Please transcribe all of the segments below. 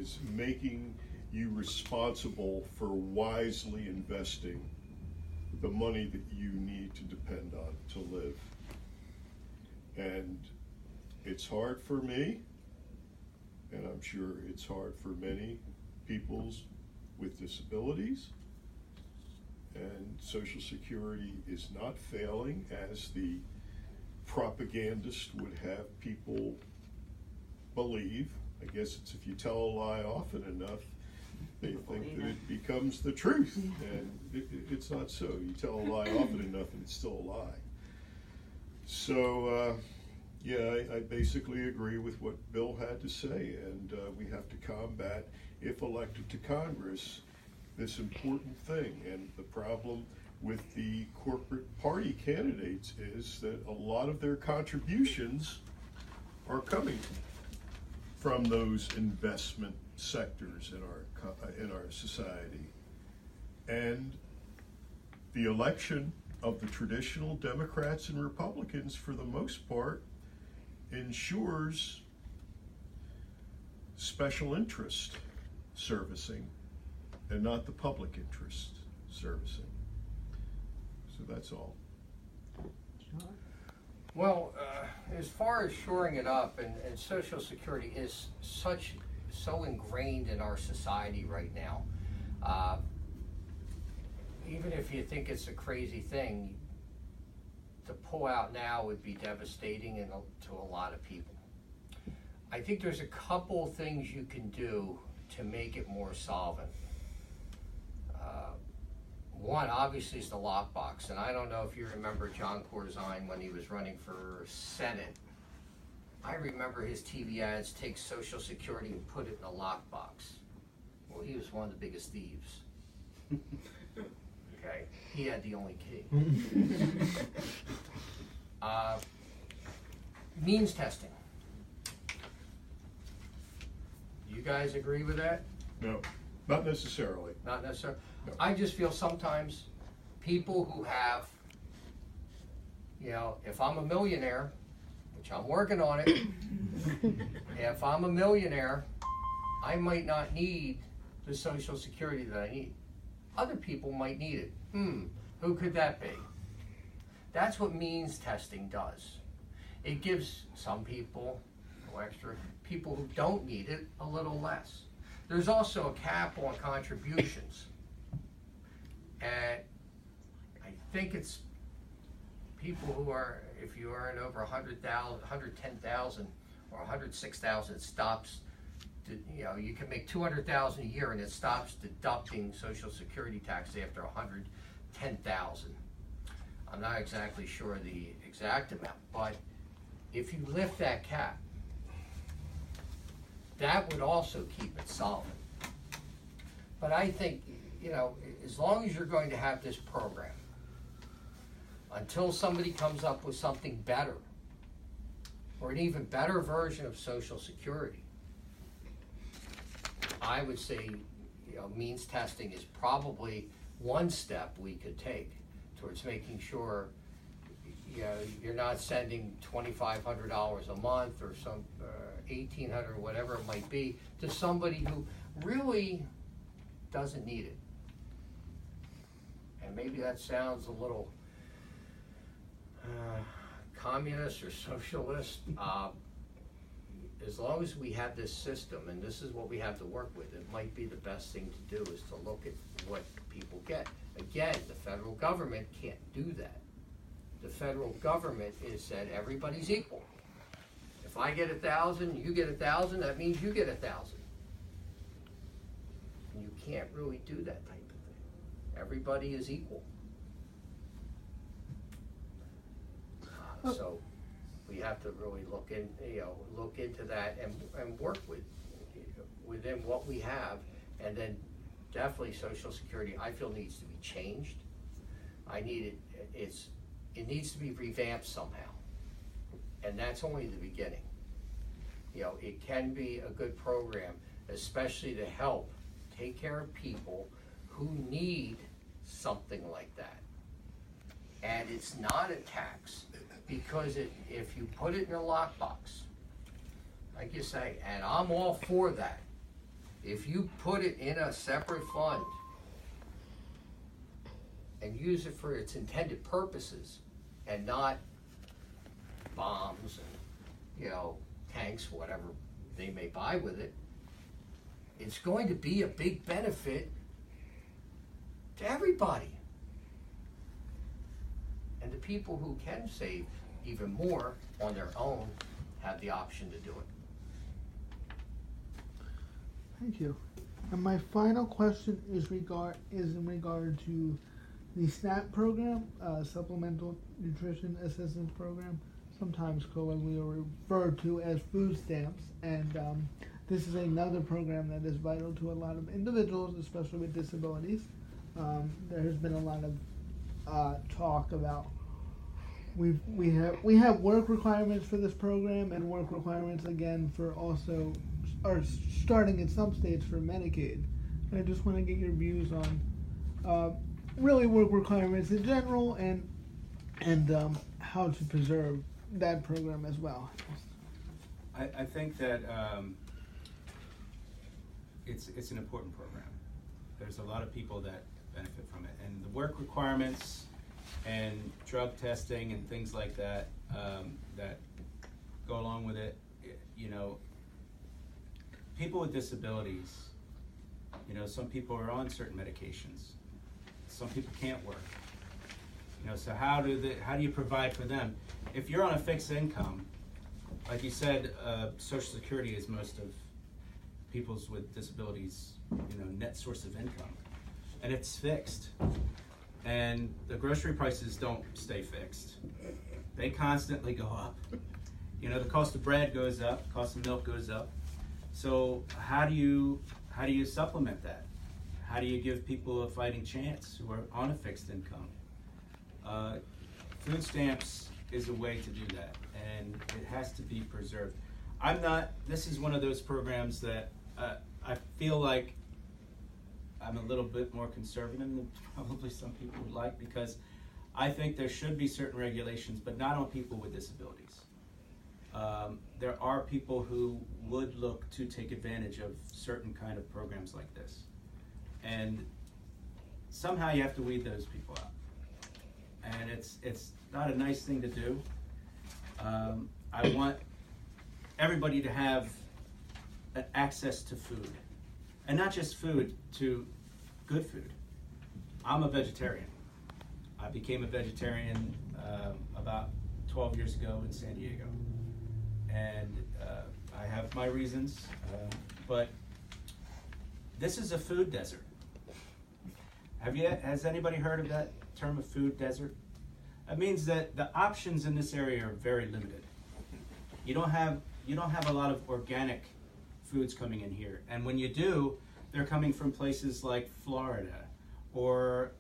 is making you responsible for wisely investing the money that you need to depend on to live. And it's hard for me, and I'm sure it's hard for many people with disabilities. And Social Security is not failing, as the propagandist would have people believe. I guess it's if you tell a lie often enough, they think that it becomes the truth. And it's not so. You tell a lie often enough and it's still a lie. So, yeah, I basically agree with what Bill had to say, and we have to combat, if elected to Congress, this important thing. And the problem with the corporate party candidates is that a lot of their contributions are coming from those investment sectors in our society. And the election of the traditional Democrats and Republicans, for the most part, ensures special interest servicing and not the public interest servicing. So that's all. Well, as far as shoring it up, and Social Security is so ingrained in our society right now. Even if you think it's a crazy thing, to pull out now would be devastating to a lot of people. I think there's a couple things you can do to make it more solvent. One, obviously, is the lockbox. And I don't know if you remember John Corzine when he was running for Senate. I remember his TV ads, take Social Security and put it in a lockbox. Well, he was one of the biggest thieves. Okay, he had the only key. Means testing. You guys agree with that? No, not necessarily. Not necessarily. No. I just feel sometimes people who have, if I'm a millionaire, which I'm working on it, if I'm a millionaire, I might not need the Social Security that I need. Other people might need it. Who could that be? That's what means testing does. It gives some people no extra, people who don't need it a little less. There's also a cap on contributions. And I think it's people who are, if you earn over 100,000, 110,000 or 106,000, it stops, you can make 200,000 a year and it stops deducting Social Security tax after 110,000. I'm not exactly sure the exact amount, but if you lift that cap, that would also keep it solvent. But I think, as long as you're going to have this program, until somebody comes up with something better, or an even better version of Social Security, I would say, means testing is probably one step we could take towards making sure, you're not sending $2,500 a month or some $1,800, whatever it might be, to somebody who really doesn't need it. And maybe that sounds a little communist or socialist. As long as we have this system, and this is what we have to work with, it might be the best thing to do is to look at what people get. Again, the federal government can't do that. The federal government is said everybody's equal. If I get 1,000, you get 1,000, that means you get 1,000. And you can't really do that type of thing. Everybody is equal. So we have to really look into that and work within what we have, and then definitely Social Security I feel needs to be changed. It needs to be revamped somehow, and that's only the beginning. It can be a good program, especially to help take care of people who need something like that. And it's not a tax, because if you put it in a lockbox, like you say, and I'm all for that, If you put it in a separate fund and use it for its intended purposes and not bombs and, tanks, whatever they may buy with it, it's going to be a big benefit to everybody. And the people who can save even more on their own have the option to do it. Thank you. And my final question is in regard to the SNAP program, Supplemental Nutrition Assistance Program, sometimes colloquially referred to as food stamps. And this is another program that is vital to a lot of individuals, especially with disabilities. There has been a lot of talk about we have work requirements for this program, and work requirements again for also are starting in some states for Medicaid. And I just want to get your views on really work requirements in general and how to preserve that program as well. I think that it's an important program. There's a lot of people that benefit from it, and the work requirements and drug testing and things like that that go along with it. People with disabilities, some people are on certain medications. Some people can't work. So how do you provide for them? If you're on a fixed income, like you said, Social Security is most of people's with disabilities, net source of income, and it's fixed. And the grocery prices don't stay fixed; they constantly go up. The cost of bread goes up, the cost of milk goes up. So how do you supplement that? How do you give people a fighting chance who are on a fixed income? Food stamps is a way to do that, and it has to be preserved. This is one of those programs that I feel like I'm a little bit more conservative than probably some people would like, because I think there should be certain regulations, but not on people with disabilities. There are people who would look to take advantage of certain kind of programs like this. And somehow you have to weed those people out. And it's not a nice thing to do. I want everybody to have access to food. And not just food, to good food. I'm a vegetarian. I became a vegetarian about 12 years ago in San Diego. And I have my reasons, but this is a food desert. Has anybody heard of that term, a food desert? That means that the options in this area are very limited. You don't have a lot of organic foods coming in here, and when you do, they're coming from places like Florida or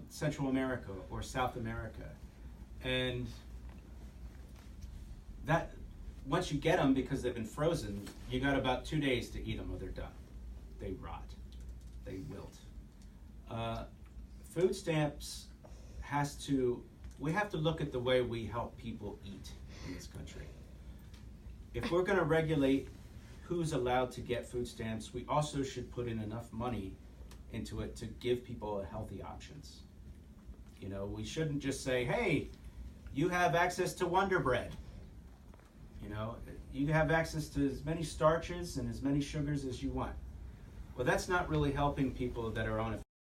Central America or South America, and that once you get them, because they've been frozen, you got about 2 days to eat them or they're done. They rot, they wilt. Food stamps we have to look at the way we help people eat in this country. If we're going to regulate who's allowed to get food stamps, we also should put in enough money into it to give people healthy options. We shouldn't just say, hey, you have access to Wonder Bread. You have access to as many starches and as many sugars as you want. Well, that's not really helping people that are on a